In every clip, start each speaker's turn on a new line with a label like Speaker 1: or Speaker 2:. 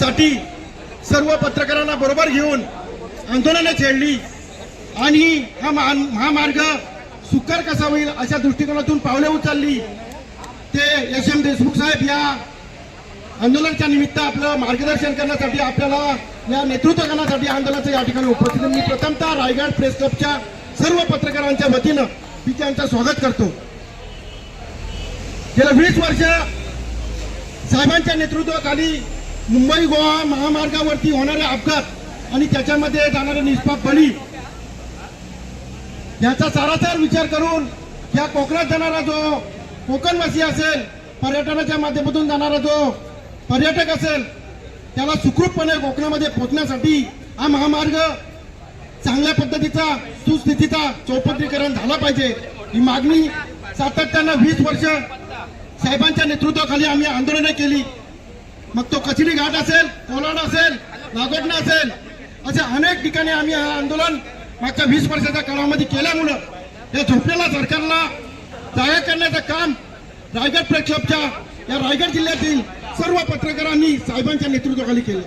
Speaker 1: साठी सर्व पत्रकारांना बरोबर घेऊन आंदोलने छेडली आणि हा महामार्ग सुकर कसा होईल अशा दृष्टिकोनातून पावले उचलली। ते यशवंत देशमुख साहेब या आंदोलनाच्या निमित्त आपलं मार्गदर्शन करण्यासाठी आपल्याला या नेतृत्व करण्यासाठी आंदोलनाच्या या ठिकाणी उपस्थित। मी प्रथमतः रायगड प्रेस क्लबच्या सर्व पत्रकारांच्या वतीनं मी त्यांचं स्वागत करतो। गेल्या 20 वर्ष साहेबांच्या नेतृत्वाखाली मुंबई गोवा महामार्गावरती होणारे अपघात आणि त्याच्यामध्ये जाणारे निष्पाप बळी याचा सारासार विचार करून या कोकणात जाणारा जो कोकणवासी असेल, पर्यटनाच्या माध्यमातून जाणारा जो पर्यटक असेल, त्याला सुखरूपपणे कोकणामध्ये पोहोचण्यासाठी हा महामार्ग चांगल्या पद्धतीचा सुस्थितीचा चौपदरीकरण झाला पाहिजे ही मागणी सातत्यानं 20 वर्ष साहेबांच्या नेतृत्वाखाली आम्ही आंदोलने केली। मग तो कचरी घाट असेल, कोलाड असेल, नागोठणा असेल, असे अनेक ठिकाणी आम्ही हा आंदोलन मागच्या 20 वर्षाच्या काळामध्ये केल्यामुळं या झोपलेल्या सरकारला जागा करण्याचं काम रायगड प्रेस क्लबच्या या रायगड जिल्ह्यातील सर्व पत्रकारांनी साहेबांच्या नेतृत्वाखाली केलं।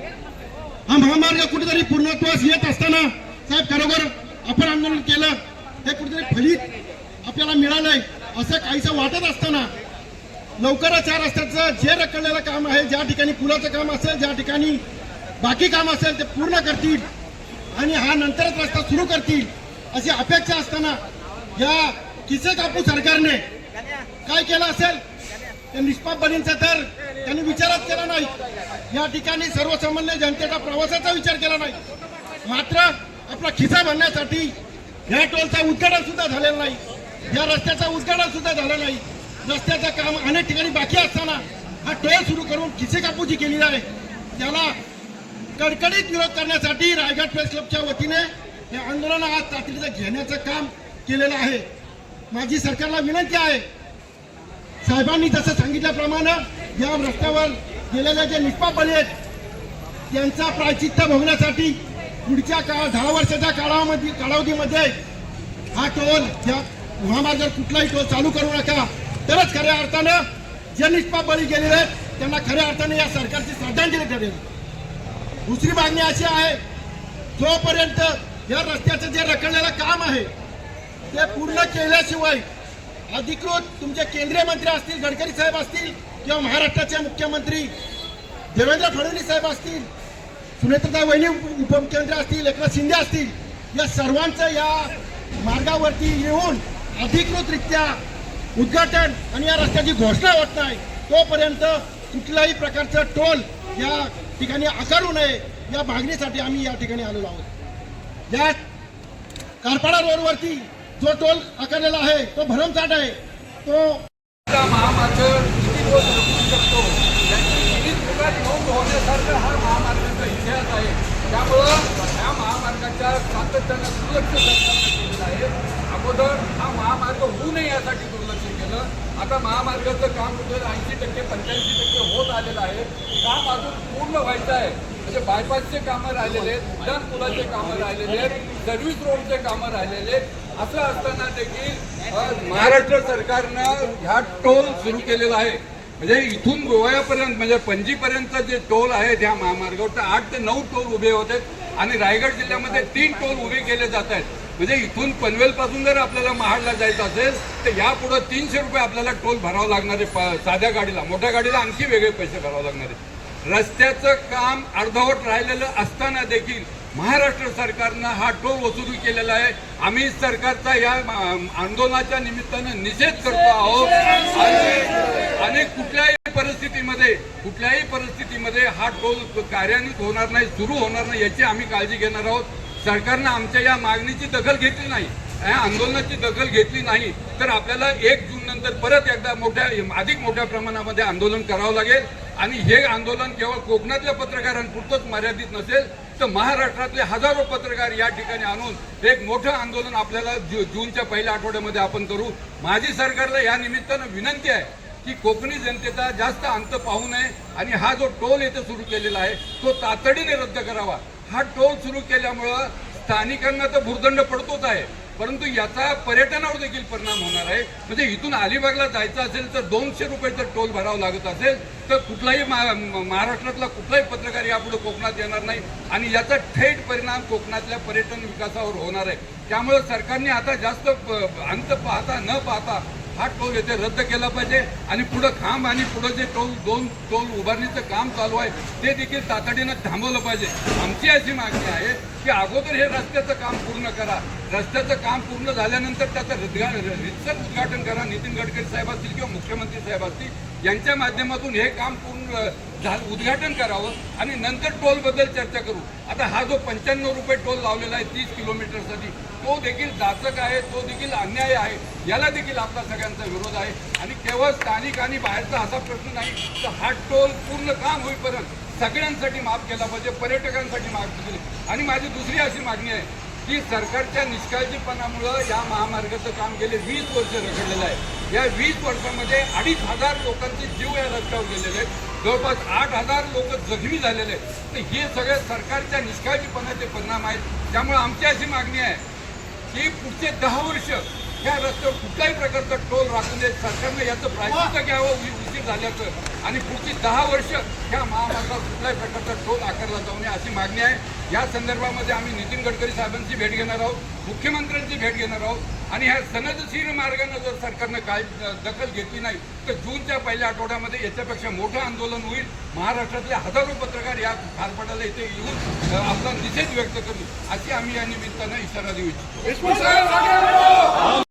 Speaker 1: हा महामार्ग कुठेतरी पूर्णत्वास येत असताना साहेब खरोखर आपण आंदोलन केलं हे कुठेतरी फलित आपल्याला मिळालंय असं काहीसं वाटत असताना लवकरच या रस्त्याचं जे रखडलेलं काम आहे, ज्या ठिकाणी पुलाचं काम असेल, ज्या ठिकाणी बाकी काम असेल ते पूर्ण करतील आणि हा नंतरच रस्ता सुरू करतील अशी अपेक्षा असताना या किसे कापू सरकारने काय केलं असेल त्या निष्पाप बळींचा तर त्यांनी विचारच केला नाही। या ठिकाणी सर्वसामान्य जनतेचा प्रवासाचा विचार केला नाही, मात्र आपला खिसा भरण्यासाठी या टोलचा उद्घाटन सुद्धा झालेलं नाही, या रस्त्याचा उद्घाटन सुद्धा झालं नाही। रस्त्याचं काम अनेक ठिकाणी बाकी असताना हा टोल सुरू करून खिसे कापूची केली आहे। त्याला कडकडीत विरोध करण्यासाठी रायगड प्रेस क्लबच्या वतीने हे आंदोलन आज तातडीचं घेण्याचं काम केलेलं आहे। माझी सरकारला विनंती आहे, साहेबांनी जसं सांगितल्याप्रमाणे या रस्त्यावर गेलेल्या जे निष्पाप बळी आहेत त्यांचा प्रायचित्त भोगण्यासाठी पुढच्या 10 वर्षाच्या कालावधीमध्ये हा टोल या महामार्गावर कुठलाही टोल चालू करू नका, तरच खऱ्या अर्थानं जे निष्पाप बळी गेलेले आहेत त्यांना खऱ्या अर्थाने या सरकारची श्रद्धांजली ठरेल। दुसरी मागणी अशी आहे, जोपर्यंत या रस्त्याचं जे रखडलेलं काम आहे ते पूर्ण केल्याशिवाय अधिकृत तुमचे केंद्रीय मंत्री असतील, गडकरी साहेब असतील किंवा महाराष्ट्राचे मुख्यमंत्री देवेंद्र फडणवीस साहेब असतील, सुनेत्रताई वहिनी उपमुख्यमंत्री असतील, एकनाथ शिंदे असतील, या सर्वांचं या मार्गावरती येऊन अधिकृतरित्या उद्घाटन आणि या रस्त्याची घोषणा होत नाही तोपर्यंत कुठल्याही प्रकारचं टोल या ठिकाणी आकारू नये या मागणीसाठी आम्ही या ठिकाणी आलेलो आहोत। या कारपाडा रोडवरती जो टोल आकारलेला आहे तो भरमसाठ आहे, तो
Speaker 2: महामार्ग किती दिवस रोखू शकतो याची नोंद होण्यासारखा हा महामार्गाचा इतिहास आहे। त्यामुळं या महामार्गाच्या सातत्यानं दुर्लक्ष सरकारनं केलेलं आहे। अगोदर हा महामार्ग होऊ नये यासाठी दुर्लक्ष केलं, आता महामार्गाचं काम कुठे 80% 85% होत आलेलं आहे। काम अजून पूर्ण व्हायचं आहे, म्हणजे बायपासचे कामं राहिलेले आहेत, उड्डाण पुलाचे कामं राहिलेले आहेत, सर्व्हिस रोडचे कामं राहिलेले आहेत। असं असताना देखील महाराष्ट्र सरकारनं ह्या टोल सुरू केलेला आहे। म्हणजे इथून गोव्यापर्यंत म्हणजे पणजीपर्यंत जे टोल आहेत ह्या महामार्गावर तर 8 ते 9 टोल उभे होते आणि रायगड जिल्ह्यामध्ये 3 टोल उभे केले जात आहेत। म्हणजे इथून पनवेलपासून जर आपल्याला महाडला जायचं असेल तर यापुढे 300 रुपये आपल्याला टोल भरावं लागणार आहे साध्या गाडीला, मोठ्या गाडीला आणखी वेगळे पैसे भरावे लागणार आहे। रस्त्याचं काम अर्धवट राहिलेलं असताना देखील महाराष्ट्र सरकारनं हा टोल वसूल केलेला आहे। आम्ही सरकारचा या आंदोलनाच्या निमित्तानं निषेध करतो आहोत आणि कुठल्याही परिस्थितीमध्ये हा टोल कार्यान्वित होणार नाही, सुरू होणार नाही याची आम्ही काळजी घेणार आहोत। सरकारनं आमच्या या मागणीची दखल घेतली नाही, या आंदोलनाची दखल घेतली नाही तर आपल्याला 1 जून नंतर परत एकदा अधिक मोठ्या प्रमाणामध्ये आंदोलन करावं लागेल आणि हे आंदोलन केवळ कोकणातल्या पत्रकारांपुरतंच मर्यादित नसेल तर महाराष्ट्रातले हजारो पत्रकार या ठिकाणी आणून एक मोठं आंदोलन आपल्याला जूनच्या पहिल्या आठवड्यामध्ये आपण करू। माझी सरकारला या निमित्तानं विनंती आहे की कोकणी जनतेचा जास्त अंत पाहू नये आणि हा जो टोल येथे सुरू केलेला आहे तो तातडीने रद्द करावा। हा टोल सुरू केल्यामुळं स्थानिकांना तर भुर्दंड पडतोच आहे, परंतु याचा पर्यटनावर देखील परिणाम होणार आहे. म्हणजे इथून अलिबागला जायचं असेल तर 200 रुपये जर टोल भरावा लागत असेल तर कुठलाही महाराष्ट्रातला कुठलाही पत्रकार यापुढे कोकणात येणार नाही आणि याचा थेट परिणाम कोकणातल्या पर्यटन विकासावर होणार आहे. त्यामुळे सरकारने आता जास्त अंत पाहता न पाहता हा टोल येथे रद्द केला पाहिजे आणि पुढं खांब आणि पुढं जे दोन टोल उभारणीचं काम चालू आहे ते देखील तातडीनं थांबवलं पाहिजे. आमची अशी मागणी आहे की अगोदर हे रस्त्याचं काम पूर्ण करा. रस्त्याचं काम पूर्ण झाल्यानंतर त्याचं रितसर उद्घाटन करा. नितीन गडकरी साहेब असतील किंवा मुख्यमंत्री साहेब असतील यांच्या माध्यमातून हे काम पूर्ण उद्घाटन करावं आणि नंतर टोलबद्दल चर्चा करू. आता हा जो 95 रुपये टोल लावलेला आहे 30 किलोमीटरसाठी तो देखील जाचक आहे, तो देखील अन्याय आहे. याला देखील आपला सगळ्यांचा विरोध आहे आणि केवळ स्थानिक आणि बाहेरचा असा प्रश्न नाही तर हा टोल पूर्ण काम होईपर्यंत सगळ्यांसाठी माफ केला पाहिजे, पर्यटकांसाठी माफ केली. आणि माझी दुसरी अशी मागणी आहे की सरकारच्या निष्काळजीपणामुळं या महामार्गाचं काम गेले 20 वर्ष रखडलेलं आहे. या 20 वर्षामध्ये 2,500 लोकांचे जीव या रस्त्यावर गेलेले आहेत. जवळपास 8,000 लोक जखमी झालेले आहेत. तर हे सगळे सरकारच्या निष्काळजीपणाचे परिणाम आहेत. त्यामुळे आमची अशी मागणी आहे की पुढचे 10 वर्ष या रस्त्यावर कुठल्याही प्रकारचा टोल राखू नये. सरकारने याचं प्रायश्चित्त घ्यावं उशीर झाल्याचं आणि पुढची 10 वर्ष ह्या महामार्गावर कुठल्याही प्रकारचा टोल आकारला जाऊ नये अशी मागणी आहे. या संदर्भामध्ये आम्ही नितीन गडकरी साहेबांची भेट घेणार आहोत, मुख्यमंत्र्यांची भेट घेणार आहोत आणि ह्या सनदशीर मार्गाने जर सरकारनं काय दखल घेतली नाही तर जूनच्या पहिल्या आठवड्यामध्ये याच्यापेक्षा मोठं आंदोलन होईल. महाराष्ट्रातले हजारो पत्रकार या खारपाड्याला इथे येऊन आपला निषेध व्यक्त करू अशी आम्ही या निमित्तानं इशारा देऊ इच्छितो.